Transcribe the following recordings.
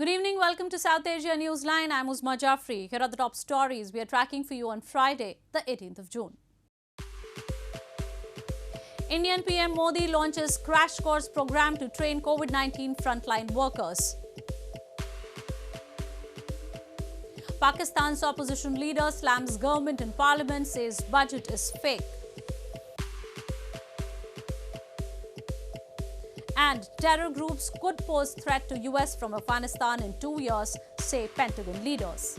Good evening, welcome to South Asia Newsline. I'm Uzma Jafri. Here are the top stories we are tracking for you on Friday, the 18th of June. Indian PM Modi launches crash course program to train COVID-19 frontline workers. Pakistan's opposition leader slams government in parliament, says budget is fake. And terror groups could pose threat to US from Afghanistan in 2 years, say Pentagon leaders.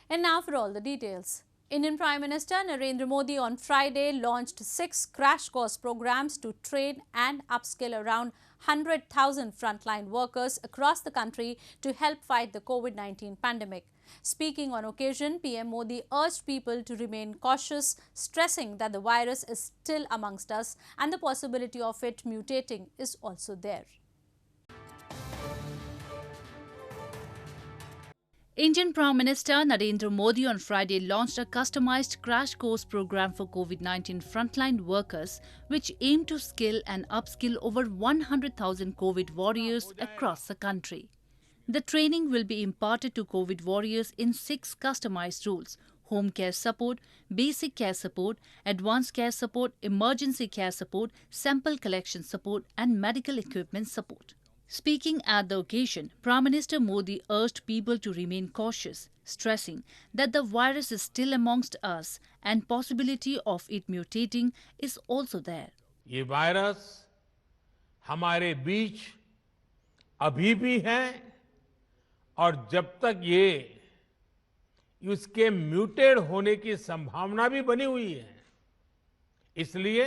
And now for all the details. Indian Prime Minister Narendra Modi on Friday launched 6 crash course programs to train and upskill around 100,000 frontline workers across the country to help fight the COVID-19 pandemic. Speaking on occasion, PM Modi urged people to remain cautious, stressing that the virus is still amongst us and the possibility of it mutating is also there. Indian Prime Minister Narendra Modi on Friday launched a customized crash course program for COVID-19 frontline workers, which aimed to skill and upskill over 100,000 COVID warriors across the country. The training will be imparted to COVID warriors in 6 customized roles: home care support, basic care support, advanced care support, emergency care support, sample collection support, and medical equipment support. Speaking at the occasion, Prime Minister Modi urged people to remain cautious, stressing that the virus is still amongst us and possibility of it mutating is also there. ये virus हमारे बीच अभी भी है और जब तक ये इसके म्यूटेट होने की संभावना भी बनी हुई है, इसलिए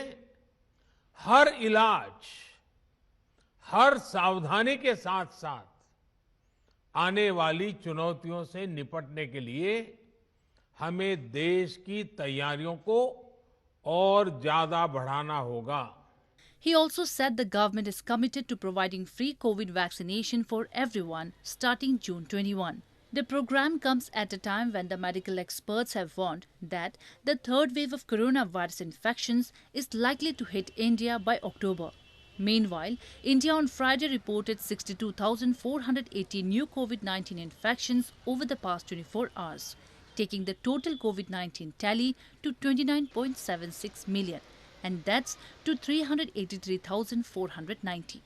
हर इलाज, हर सावधानी के साथ साथ आने वाली चुनौतियों से निपटने के लिए हमें देश की तैयारियों को और ज्यादा बढ़ाना होगा. He also said the government is committed to providing free COVID vaccination for everyone starting June 21. The program comes at a time when the medical experts have warned that the third wave of coronavirus infections is likely to hit India by October. Meanwhile, India on Friday reported 62,480 new COVID-19 infections over the past 24 hours, taking the total COVID-19 tally to 29.76 million, and deaths to 383,490.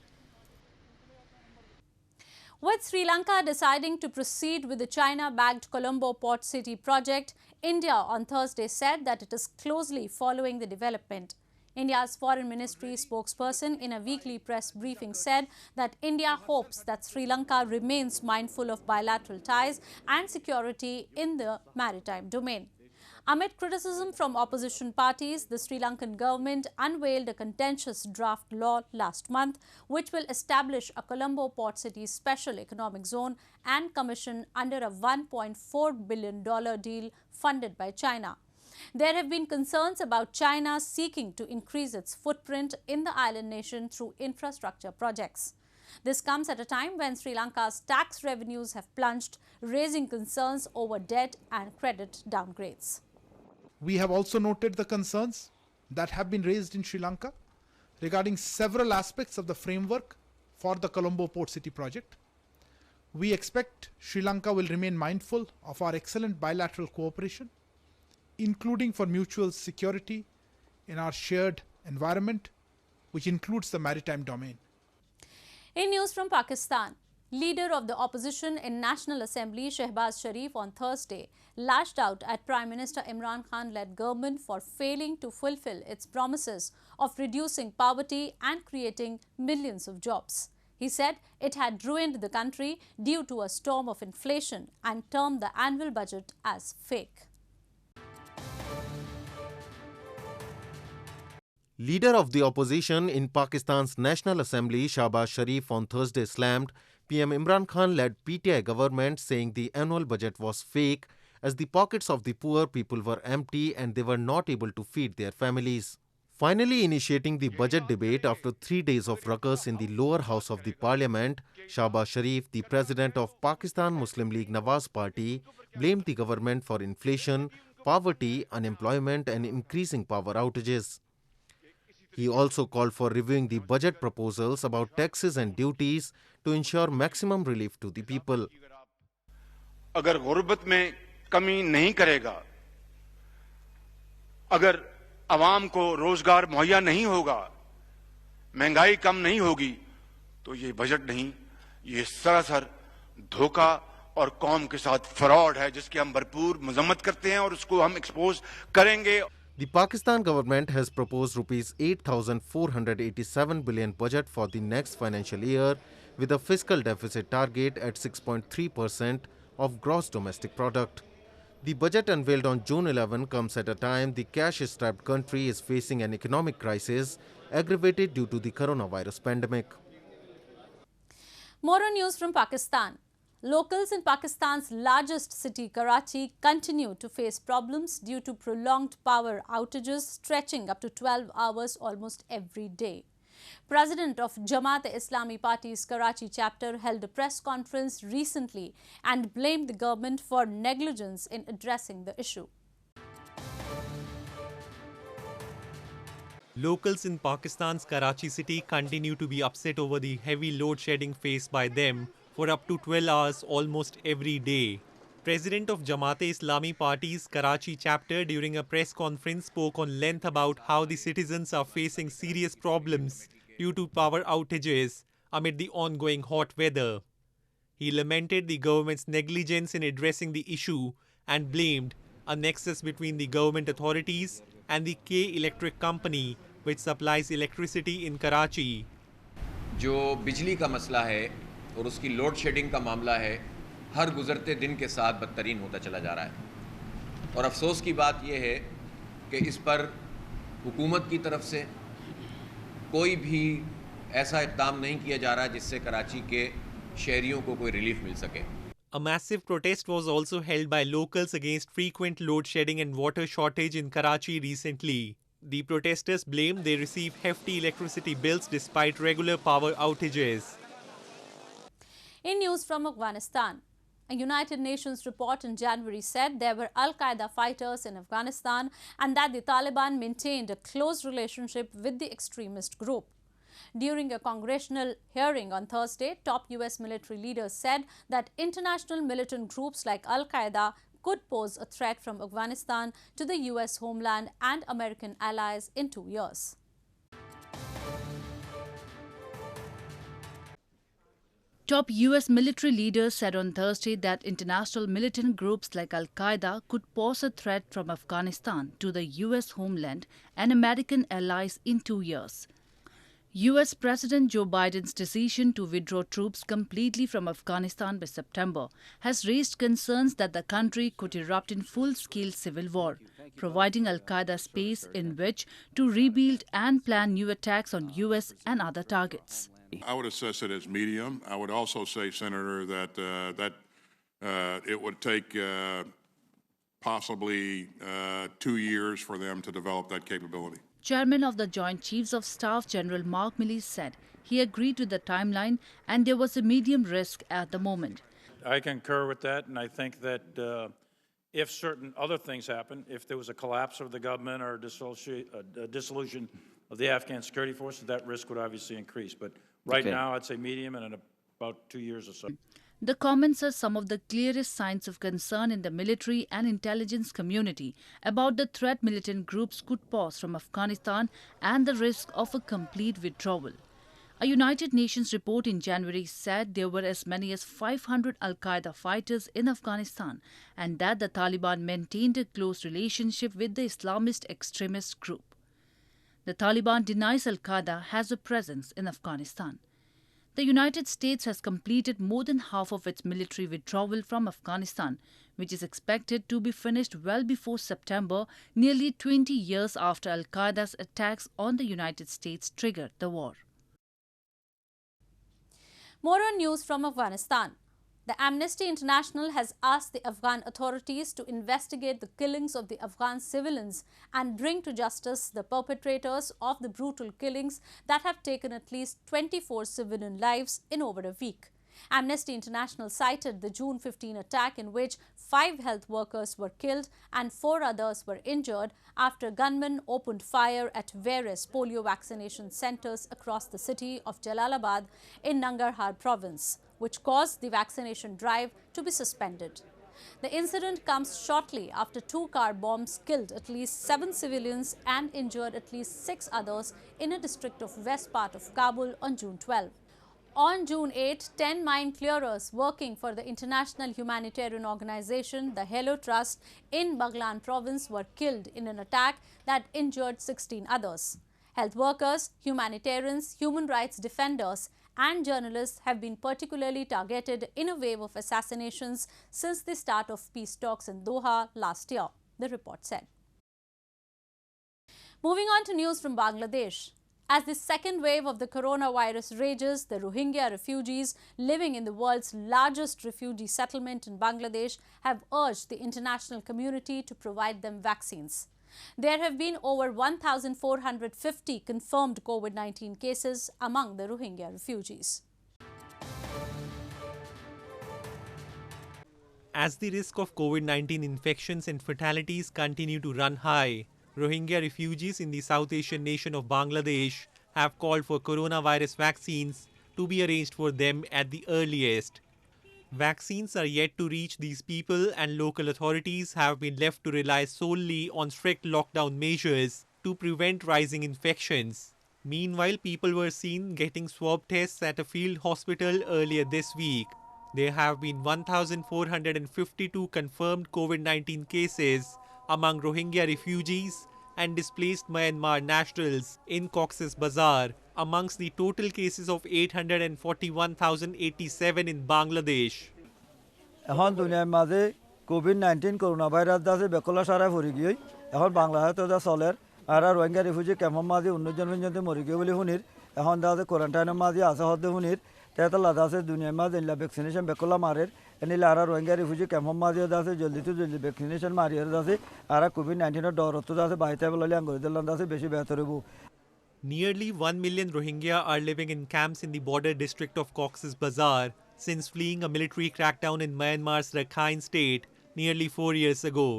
With Sri Lanka deciding to proceed with the China-backed Colombo Port City project, India on Thursday said that it is closely following the development. India's Foreign Ministry Spokesperson in a weekly press briefing said that India hopes that Sri Lanka remains mindful of bilateral ties and security in the maritime domain. Amid criticism from opposition parties, the Sri Lankan government unveiled a contentious draft law last month, which will establish a Colombo Port City special economic zone and commission under a $1.4 billion deal funded by China. There have been concerns about China seeking to increase its footprint in the island nation through infrastructure projects. This comes at a time when Sri Lanka's tax revenues have plunged, raising concerns over debt and credit downgrades. We have also noted the concerns that have been raised in Sri Lanka regarding several aspects of the framework for the Colombo Port City project. We expect Sri Lanka will remain mindful of our excellent bilateral cooperation, including for mutual security in our shared environment, which includes the maritime domain. In news from Pakistan, leader of the opposition in National Assembly Shehbaz Sharif on Thursday lashed out at Prime Minister Imran Khan-led government for failing to fulfill its promises of reducing poverty and creating millions of jobs. He said it had ruined the country due to a storm of inflation and termed the annual budget as fake. Leader of the opposition in Pakistan's National Assembly, Shehbaz Sharif, on Thursday slammed PM Imran Khan-led PTI government, saying the annual budget was fake as the pockets of the poor people were empty and they were not able to feed their families. Finally initiating the budget debate after 3 days of ruckus in the lower house of the parliament, Shehbaz Sharif, the president of Pakistan Muslim League Nawaz Party, blamed the government for inflation, poverty, unemployment and increasing power outages. He also called for reviewing the budget proposals about taxes and duties to ensure maximum relief to the people. अगर गुर्बत में कमी नहीं करेगा, अगर आवाम को रोजगार मुहैया नहीं होगा, महंगाई कम नहीं होगी, तो ये बजट नहीं, ये सरासर धोखा और कौम के साथ फ्रॉड है, जिसकी हम भरपूर मजम्मत करते हैं और उसको हम एक्सपोज करेंगे. The Pakistan government has proposed rupees 8,487 billion budget for the next financial year with a fiscal deficit target at 6.3% of gross domestic product. The budget unveiled on June 11 comes at a time the cash-strapped country is facing an economic crisis aggravated due to the coronavirus pandemic. More on news from Pakistan. Locals in Pakistan's largest city, Karachi, continue to face problems due to prolonged power outages stretching up to 12 hours almost every day. President of Jamaat-e-Islami party's Karachi chapter held a press conference recently and blamed the government for negligence in addressing the issue. Locals in Pakistan's Karachi city continue to be upset over the heavy load shedding faced by them for up to 12 hours almost every day. President of Jamaat-e-Islami party's Karachi chapter during a press conference spoke on length about how the citizens are facing serious problems due to power outages amid the ongoing hot weather. He lamented the government's negligence in addressing the issue and blamed a nexus between the government authorities and the K Electric Company, which supplies electricity in Karachi. जो बिजली का मसला है और उसकी load shedding का मामला है, हर गुजरते दिन के साथ बदतरीन होता चला जा रहा है और अफसोस की बात यह है कि इस पर हुकूमत की तरफ से कोई भी ऐसा इक़दाम नहीं किया जा रहा जिससे कराची के शहरियों को कोई रिलीफ मिल सके. A massive protest was also held by locals against frequent load shedding and water shortage in Karachi recently. The protesters blamed they receive hefty electricity bills despite regular power outages. In news from Afghanistan, a United Nations report in January said there were Al-Qaeda fighters in Afghanistan and that the Taliban maintained a close relationship with the extremist group. During a congressional hearing on Thursday, top US military leaders said that international militant groups like Al-Qaeda could pose a threat from Afghanistan to the US homeland and American allies in 2 years. Top US military leaders said on Thursday that international militant groups like Al-Qaeda could pose a threat from Afghanistan to the US homeland and American allies in 2 years. US President Joe Biden's decision to withdraw troops completely from Afghanistan by September has raised concerns that the country could erupt in full-scale civil war, providing Al-Qaeda space in which to rebuild and plan new attacks on US and other targets. I would assess it as medium. I would also say, Senator, that it would take possibly 2 years for them to develop that capability. Chairman of the Joint Chiefs of Staff General Mark Milley said he agreed with the timeline and there was a medium risk at the moment. I concur with that, and I think that if certain other things happen, if there was a collapse of the government or a dissolution of the Afghan security forces, that risk would obviously increase. But right now, I'd say medium and in about 2 years or so. The comments are some of the clearest signs of concern in the military and intelligence community about the threat militant groups could pose from Afghanistan and the risk of a complete withdrawal. A United Nations report in January said there were as many as 500 Al-Qaeda fighters in Afghanistan and that the Taliban maintained a close relationship with the Islamist extremist group. The Taliban denies Al-Qaeda has a presence in Afghanistan. The United States has completed more than half of its military withdrawal from Afghanistan, which is expected to be finished well before September, nearly 20 years after Al-Qaeda's attacks on the United States triggered the war. More on news from Afghanistan. The Amnesty International has asked the Afghan authorities to investigate the killings of the Afghan civilians and bring to justice the perpetrators of the brutal killings that have taken at least 24 civilian lives in over a week. Amnesty International cited the June 15 attack in which 5 health workers were killed and 4 others were injured after gunmen opened fire at various polio vaccination centers across the city of Jalalabad in Nangarhar province, which caused the vaccination drive to be suspended. The incident comes shortly after 2 car bombs killed at least 7 civilians and injured at least 6 others in a district of west part of Kabul on June 12. On June 8, 10 mine clearers working for the international humanitarian organization, the Hello Trust, in Baghlan province were killed in an attack that injured 16 others. Health workers, humanitarians, human rights defenders, and journalists have been particularly targeted in a wave of assassinations since the start of peace talks in Doha last year, the report said. Moving on to news from Bangladesh. As the second wave of the coronavirus rages, the Rohingya refugees living in the world's largest refugee settlement in Bangladesh have urged the international community to provide them vaccines. There have been over 1,450 confirmed COVID-19 cases among the Rohingya refugees. As the risk of COVID-19 infections and fatalities continue to run high, Rohingya refugees in the South Asian nation of Bangladesh have called for coronavirus vaccines to be arranged for them at the earliest. Vaccines are yet to reach these people, and local authorities have been left to rely solely on strict lockdown measures to prevent rising infections. Meanwhile, people were seen getting swab tests at a field hospital earlier this week. There have been 1,452 confirmed COVID-19 cases among Rohingya refugees and displaced Myanmar nationals in Cox's Bazar, amongst the total cases of 841,087 in Bangladesh. এখন দুনিয়ার মাঝে COVID-19 corona virus দাসে বেকলা সারা ফুরি গিয়ে এখন বাংলাদেশে তো চলের আর রোহিঙ্গা রিফিউজি ক্যাম্পের মাঝে 19 জন পর্যন্ত মরি গিয়ে বলে শুনির এখন দাসে কোয়ারেন্টাইনের মাঝে আছে হতে শুনির তেতলা দাসে দুনিয়ার মাঝে ইলা ভ্যাকসিনেশন বেকলা মারের এনিলা আর রোহিঙ্গা রিফিউজি ক্যাম্পের মাঝে দাসে জলদি তো জলদি ভ্যাকসিনেশন মারিয়ার দাসে আর কোভিড-19 এর ডর তো দাসে বাইতে বলে আঙ্গুরি দিলাম দাসে বেশি বেহতর হবো. Nearly 1 million Rohingya are living in camps in the border district of Cox's Bazar since fleeing a military crackdown in Myanmar's Rakhine state nearly 4 years ago.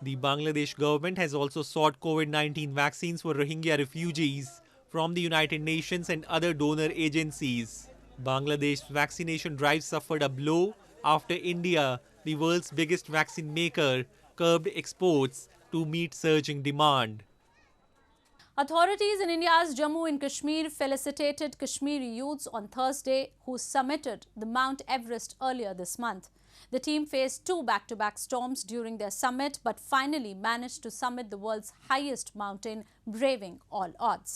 The Bangladesh government has also sought COVID-19 vaccines for Rohingya refugees from the United Nations and other donor agencies. Bangladesh's vaccination drive suffered a blow after India, the world's biggest vaccine maker, curbed exports to meet surging demand. Authorities in India's Jammu and Kashmir felicitated Kashmiri youths on Thursday who summited the Mount Everest earlier this month. The team faced 2 back-to-back storms during their summit but finally managed to summit the world's highest mountain, braving all odds.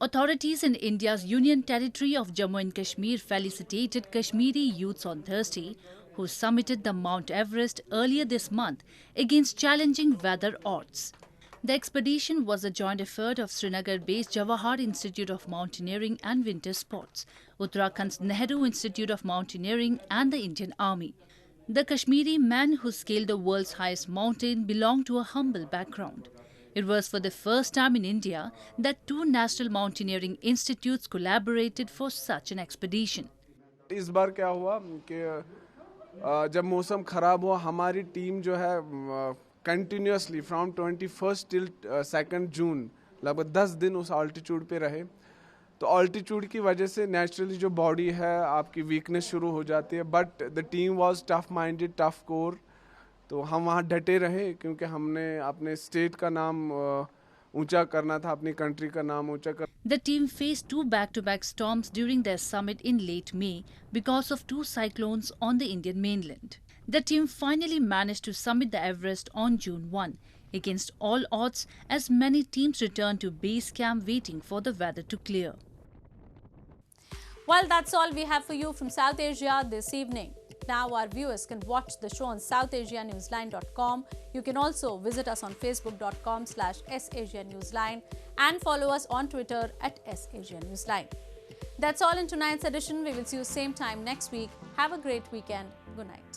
Authorities in India's Union Territory of Jammu and Kashmir felicitated Kashmiri youths on Thursday who summited the Mount Everest earlier this month against challenging weather odds. The expedition was a joint effort of Srinagar-based Jawahar Institute of Mountaineering and Winter Sports, Uttarakhand's Nehru Institute of Mountaineering and the Indian Army. The Kashmiri men who scaled the world's highest mountain belonged to a humble background. It was for the first time in India that 2 national mountaineering institutes collaborated for such an expedition. इस बार क्या हुआ कि जब मौसम खराब हुआ हमारी team जो है कंटिन्यूअसली फ्रॉम 21 टिल 2 जून लगभग 10 दिन उस ऑल्टीट्यूड पे रहे. तो ऑल्टीट्यूड की वजह से नेचुरली जो बॉडी है आपकी वीकनेस शुरू हो जाती है, but the team was tough minded, tough core. तो हम वहाँ डटे रहे क्योंकि हमने अपने स्टेट का नाम ऊंचा करना था, अपनी कंट्री का नाम ऊंचा कर. The team faced 2 back-to-back storms during their summit in late May because of 2 cyclones on the Indian mainland. The team finally managed to summit the Everest on June 1 against all odds as many teams returned to base camp waiting for the weather to clear. Well, that's all we have for you from South Asia this evening. Now our viewers can watch the show on southasianewsline.com. You can also visit us on facebook.com/SAsiaNewsline and follow us on Twitter @SAsiaNewsline. That's all in tonight's edition. We will see you same time next week. Have a great weekend. Good night.